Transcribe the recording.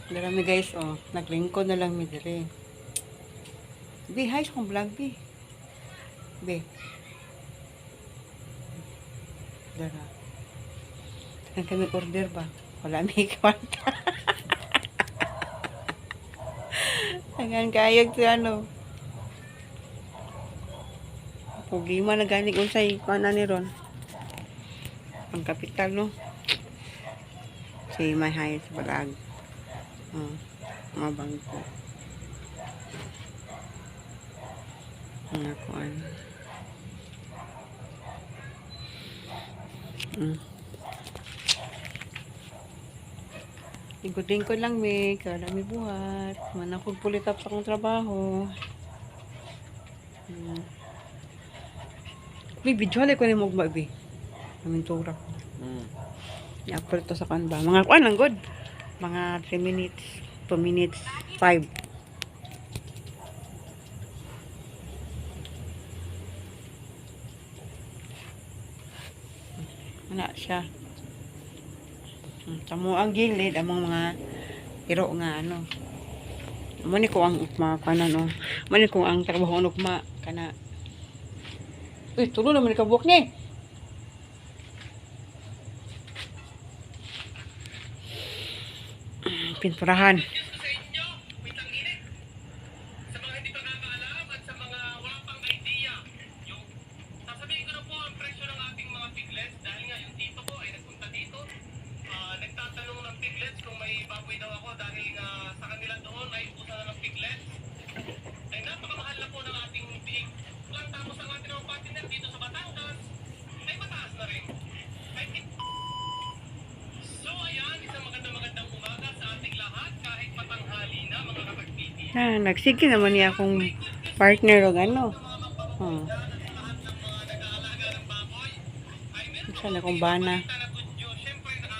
Darami guys, oh. Naglingkod na lang mi dire. Bi, hi sa kong vlog, bi. Bi. Dara. Saan kami order ba? Wala may kwarta. Hanggang kayag to ano. Problema na gani kung sa'y kuana ni Ron. Ang kapital, no? Si may hi sa vlog. Oh, mabang ko. Mga kuan. Lingkod-lingkod lang, may kada may buhat. Manakog pulit up sa akong trabaho. May video halay ko na mo magbabi. Namintura ko. I-upload to sa kanba. Mga kuan lang, good. Mga 3 minutes, 2 minutes, 5. Wala siya. Tamo ang gilid, among mga iro nga ano. Mani ko ang mga kanan o. Mani ko ang trabaho ng ugma kana. Uy, tulo naman ka buhok ni. Pinturahan. Nagtatanong ng piglets kung may baboy daw ako dahil sa kanila doon ay usa na ng piglets. Ay napakamahal na po ng ating big plan. Tapos ang ating mga partner dito sa Batangas ay mataas na rin. So ayan, isang magandang umaga sa ating lahat kahit patanghali na mga kapag-TV. Nagsige naman niya akong partner o ano. Saan akong bana.